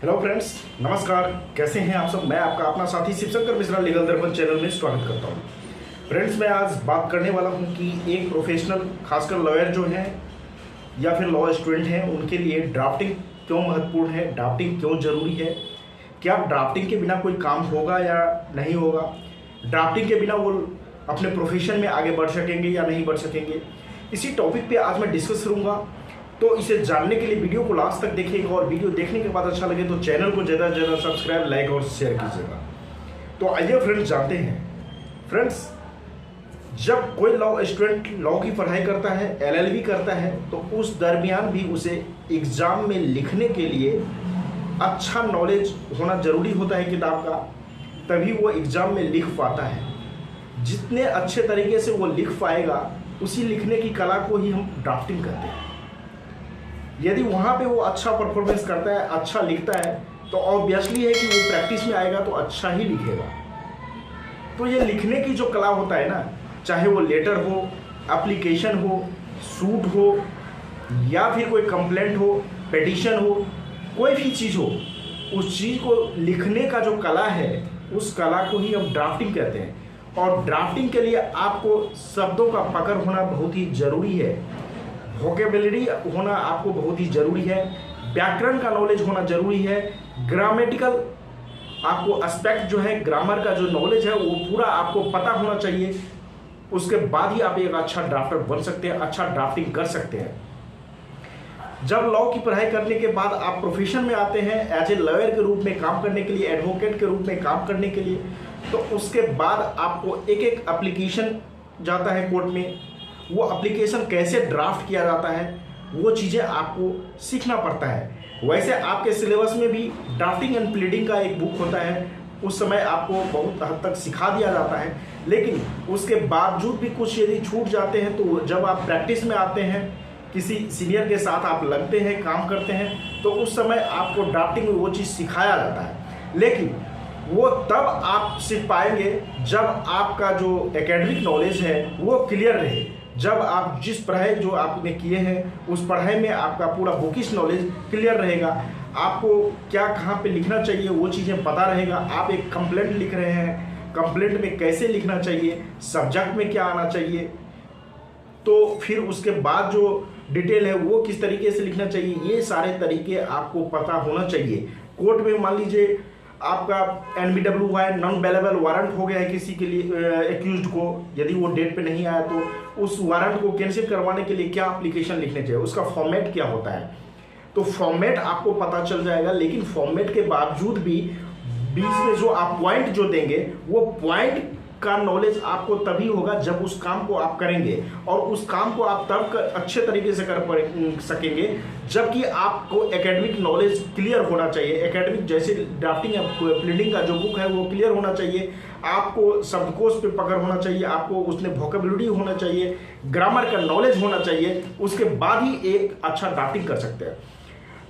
Hello friends, नमस्कार। कैसे हैं आप सब? मैं आपका अपना साथी शिवशंकर मिश्रा लीगल दर्पण चैनल में स्वागत करता हूं। फ्रेंड्स, मैं आज बात करने वाला हूं कि एक प्रोफेशनल, खासकर लॉयर जो हैं या फिर लॉ स्टूडेंट हैं, उनके लिए ड्राफ्टिंग क्यों महत्वपूर्ण है, ड्राफ्टिंग क्यों ज़रूरी है, क्या ड्राफ्टिंग के बिना कोई काम होगा या नहीं होगा, ड्राफ्टिंग के बिना वो अपने प्रोफेशन में आगे बढ़ सकेंगे या नहीं बढ़ सकेंगे। इसी टॉपिक पे आज मैं डिस्कस करूँगा। तो इसे जानने के लिए वीडियो को लास्ट तक देखिएगा और वीडियो देखने के बाद अच्छा लगे तो चैनल को ज़्यादा से ज़्यादा सब्सक्राइब, लाइक और शेयर कीजिएगा। तो आइए फ्रेंड्स, जानते हैं। फ्रेंड्स, जब कोई लॉ स्टूडेंट लॉ की पढ़ाई करता है, एलएलबी करता है, तो उस दरमियान भी उसे एग्ज़ाम में लिखने के लिए अच्छा नॉलेज होना ज़रूरी होता है किताब का, तभी वो एग्ज़ाम में लिख पाता है। जितने अच्छे तरीके से वो लिख पाएगा, उसी लिखने की कला को ही हम ड्राफ्टिंग कहते हैं। यदि वहाँ पे वो अच्छा परफॉर्मेंस करता है, अच्छा लिखता है, तो ऑब्वियसली है कि वो प्रैक्टिस में आएगा तो अच्छा ही लिखेगा। तो ये लिखने की जो कला होता है ना, चाहे वो लेटर हो, एप्लीकेशन हो, सूट हो, या फिर कोई कंप्लेंट हो, पिटीशन हो, कोई भी चीज़ हो, उस चीज़ को लिखने का जो कला है, उस कला को ही हम ड्राफ्टिंग कहते हैं। और ड्राफ्टिंग के लिए आपको शब्दों का पकड़ होना बहुत ही ज़रूरी है, वोकेबुलरी होना आपको बहुत ही ज़रूरी है, व्याकरण का नॉलेज होना ज़रूरी है, ग्रामेटिकल आपको एस्पेक्ट जो है, ग्रामर का जो नॉलेज है, वो पूरा आपको पता होना चाहिए। उसके बाद ही आप एक अच्छा ड्राफ्टर बन सकते हैं, अच्छा ड्राफ्टिंग कर सकते हैं। जब लॉ की पढ़ाई करने के बाद आप प्रोफेशन में आते हैं, एज ए लॉयर के रूप में काम करने के लिए, एडवोकेट के रूप में काम करने के लिए, तो उसके बाद आपको एक एक एप्लीकेशन जाता है कोर्ट में, वो एप्लीकेशन कैसे ड्राफ्ट किया जाता है, वो चीज़ें आपको सीखना पड़ता है। वैसे आपके सिलेबस में भी ड्राफ्टिंग एंड प्लीडिंग का एक बुक होता है, उस समय आपको बहुत हद तक सिखा दिया जाता है। लेकिन उसके बावजूद भी कुछ यदि छूट जाते हैं, तो जब आप प्रैक्टिस में आते हैं, किसी सीनियर के साथ आप लगते हैं, काम करते हैं, तो उस समय आपको ड्राफ्टिंग में वो चीज़ सिखाया जाता है। लेकिन वो तब आप सीख पाएंगे जब आपका जो एकेडमिक नॉलेज है वो क्लियर रहे, जब आप जिस पढ़ाई जो आपने किए हैं उस पढ़ाई में आपका पूरा बुकिश नॉलेज क्लियर रहेगा, आपको क्या कहाँ पे लिखना चाहिए वो चीज़ें पता रहेगा। आप एक कंप्लेंट लिख रहे हैं, कंप्लेंट में कैसे लिखना चाहिए, सब्जेक्ट में क्या आना चाहिए, तो फिर उसके बाद जो डिटेल है वो किस तरीके से लिखना चाहिए, ये सारे तरीके आपको पता होना चाहिए। कोर्ट में मान लीजिए आपका NBWY, नॉन बेलेबल वारंट हो गया है किसी के लिए, एक्यूज्ड को, यदि वो डेट पे नहीं आया तो उस वारंट को कैंसिल करवाने के लिए क्या एप्लीकेशन लिखने चाहिए, उसका फॉर्मेट क्या होता है, तो फॉर्मेट आपको पता चल जाएगा। लेकिन फॉर्मेट के बावजूद भी बीच में जो आप पॉइंट जो देंगे, वो पॉइंट का नॉलेज आपको तभी होगा जब उस काम को आप करेंगे, और उस काम को आप तब अच्छे तरीके से कर सकेंगे जबकि आपको एकेडमिक नॉलेज क्लियर होना चाहिए। एकेडमिक जैसे ड्राफ्टिंग या प्लीडिंग का जो बुक है वो क्लियर होना चाहिए, आपको शब्दकोश पे पकड़ होना चाहिए, आपको उसमें वोकेबुलरी होना चाहिए, ग्रामर का नॉलेज होना चाहिए, उसके बाद ही एक अच्छा ड्राफ्टिंग कर सकते हैं।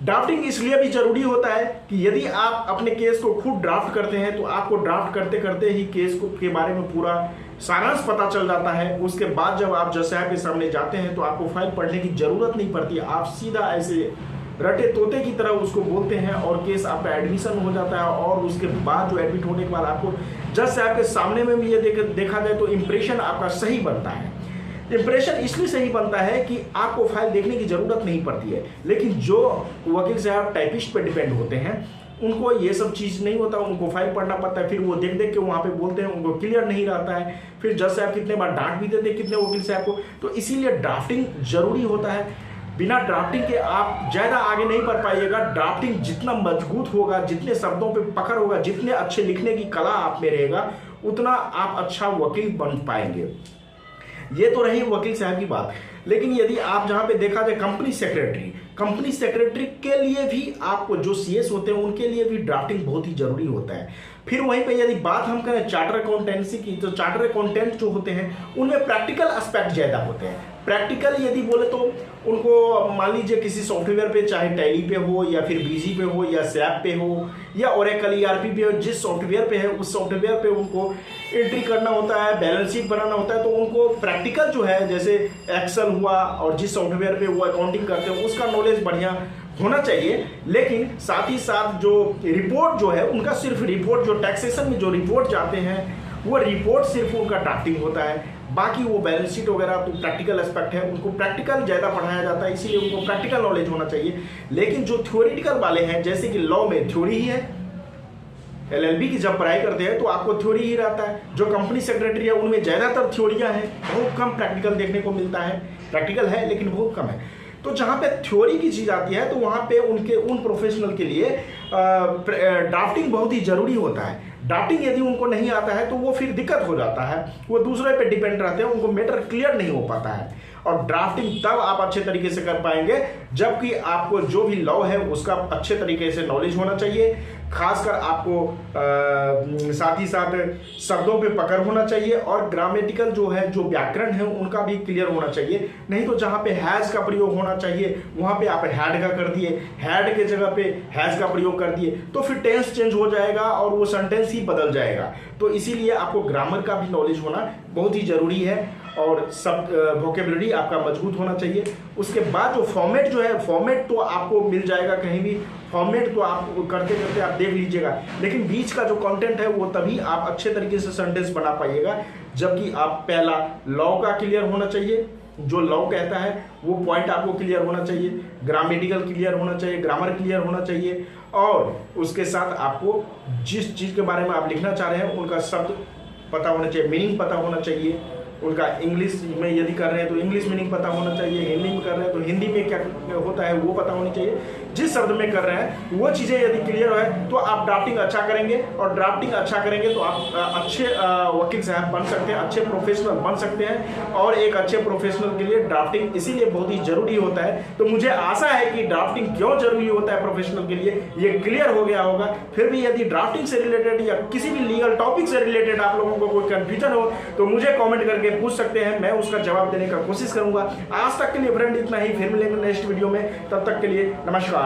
ड्राफ्टिंग इसलिए भी जरूरी होता है कि यदि आप अपने केस को खुद ड्राफ्ट करते हैं, तो आपको ड्राफ्ट करते करते ही केस को के बारे में पूरा सारांश पता चल जाता है। उसके बाद जब आप जज साहब के सामने जाते हैं तो आपको फाइल पढ़ने की जरूरत नहीं पड़ती, आप सीधा ऐसे रटे तोते की तरह उसको बोलते हैं और केस आपका एडमिशन हो जाता है। और उसके बाद जो एडमिट होने के बाद आपको जज साहब के सामने में भी ये देखा जाए तो इम्प्रेशन आपका सही बनता है। इंप्रेशन इसलिए सही बनता है कि आपको फाइल देखने की जरूरत नहीं पड़ती है। लेकिन जो वकील साहब टाइपिस्ट पे डिपेंड होते हैं, उनको ये सब चीज़ नहीं होता, उनको फाइल पढ़ना पड़ता है, फिर वो देख देख के वहाँ पे बोलते हैं, उनको क्लियर नहीं रहता है, फिर जज साहब कितने बार डांट भी देते हैं कितने वकील साहब को। तो इसीलिए ड्राफ्टिंग जरूरी होता है। बिना ड्राफ्टिंग के आप ज़्यादा आगे नहीं बढ़ पाइएगा। ड्राफ्टिंग जितना मजबूत होगा, जितने शब्दों पे पकड़ होगा, जितने अच्छे लिखने की कला आप में रहेगा, उतना आप अच्छा वकील बन पाएंगे। ये तो रही वकील साहब की बात। लेकिन यदि आप जहाँ पे देखा जाए कंपनी सेक्रेटरी के लिए भी आपको जो CS होते हैं उनके लिए भी ड्राफ्टिंग बहुत ही जरूरी होता है। फिर वहीं पे यदि बात हम करें चार्टर अकाउंटेंसी की, तो चार्टर अकाउंटेंट जो होते हैं उनमें प्रैक्टिकल एस्पेक्ट ज़्यादा होते हैं। प्रैक्टिकल यदि बोले तो उनको मान लीजिए किसी सॉफ्टवेयर पे, चाहे टैली पे हो या फिर बीजी पे हो या सैप पे हो या ओरेकल ERP पे हो, जिस सॉफ्टवेयर पे है उस सॉफ्टवेयर पे उनको एंट्री करना होता है, बैलेंस शीट बनाना होता है। तो उनको प्रैक्टिकल जो है, जैसे एक्सेल हुआ और जिस सॉफ्टवेयर पे वो अकाउंटिंग करते हैं उसका नॉलेज बढ़िया होना चाहिए, लेकिन साथ ही साथ जो रिपोर्ट जो है उनका सिर्फ रिपोर्ट, जो टैक्सेशन में जो रिपोर्ट जाते हैं वो रिपोर्ट सिर्फ उनका ड्राफ्टिंग होता है, बाकी वो बैलेंस शीट वगैरह तो प्रैक्टिकल एस्पेक्ट है, उनको प्रैक्टिकल ज़्यादा पढ़ाया जाता है, इसीलिए उनको प्रैक्टिकल नॉलेज होना चाहिए। लेकिन जो थ्योरेटिकल वाले हैं, जैसे कि लॉ में थ्योरी ही है, LLB की जब पढ़ाई करते हैं तो आपको थ्योरी ही रहता है, जो कंपनी सेक्रेटरी है उनमें ज़्यादातर थ्योरियाँ हैं, बहुत कम प्रैक्टिकल देखने को मिलता है, प्रैक्टिकल है लेकिन बहुत कम है। तो जहाँ पे थ्योरी की चीज़ आती है तो वहाँ पे उन प्रोफेशनल के लिए ड्राफ्टिंग बहुत ही ज़रूरी होता है। ड्राफ्टिंग यदि उनको नहीं आता है तो वो फिर दिक्कत हो जाता है, वो दूसरे पे डिपेंड रहते हैं, उनको मैटर क्लियर नहीं हो पाता है। और ड्राफ्टिंग तब आप अच्छे तरीके से कर पाएंगे जबकि आपको जो भी लॉ है उसका अच्छे तरीके से नॉलेज होना चाहिए, खासकर आपको साथ ही साथ शब्दों पे पकड़ होना चाहिए और ग्रामेटिकल जो है, जो व्याकरण है उनका भी क्लियर होना चाहिए। नहीं तो जहाँ पे हैज़ का प्रयोग होना चाहिए वहाँ पे आप हैड का कर दिए, हैड के जगह पे हैज़ का प्रयोग कर दिए तो फिर टेंस चेंज हो जाएगा और वो सेंटेंस ही बदल जाएगा। तो इसीलिए आपको ग्रामर का भी नॉलेज होना बहुत ही ज़रूरी है और सब वोकेबलरी आपका मजबूत होना चाहिए। उसके बाद जो फॉर्मेट जो है, फॉर्मेट तो आपको मिल जाएगा कहीं भी, फॉर्मेट तो आप करते करते आप देख लीजिएगा, लेकिन बीच का जो कंटेंट है वो तभी आप अच्छे तरीके से सेंटेंस बना पाइएगा जबकि आप पहला लॉ का क्लियर होना चाहिए, जो लॉ कहता है वो पॉइंट आपको क्लियर होना चाहिए, ग्रामेटिकल क्लियर होना चाहिए, ग्रामर क्लियर होना चाहिए और उसके साथ आपको जिस चीज़ के बारे में आप लिखना चाह रहे हैं उनका शब्द पता होना चाहिए, मीनिंग पता होना चाहिए, उनका इंग्लिश में यदि कर रहे हैं तो इंग्लिश मीनिंग पता होना चाहिए, हिंदी में कर रहे हैं तो हिंदी में क्या होता है वो पता होनी चाहिए, जिस शब्द में कर रहे हैं वो चीज़ें यदि क्लियर है तो आप ड्राफ्टिंग अच्छा करेंगे और ड्राफ्टिंग अच्छा करेंगे तो आप अच्छे वकील साहब बन सकते हैं, अच्छे प्रोफेशनल बन सकते हैं। और एक अच्छे प्रोफेशनल के लिए ड्राफ्टिंग इसीलिए बहुत ही जरूरी होता है। तो मुझे आशा है कि ड्राफ्टिंग क्यों जरूरी होता है प्रोफेशनल के लिए ये क्लियर हो गया होगा। फिर भी यदि ड्राफ्टिंग से रिलेटेड या किसी भी लीगल टॉपिक से रिलेटेड आप लोगों को कोई कंफ्यूजन हो तो मुझे कॉमेंट करके पूछ सकते हैं, मैं उसका जवाब देने का कोशिश करूंगा। आज तक के लिए फ्रेंड इतना ही, फिर मिलेंगे नेक्स्ट वीडियो में, तब तक के लिए नमस्कार।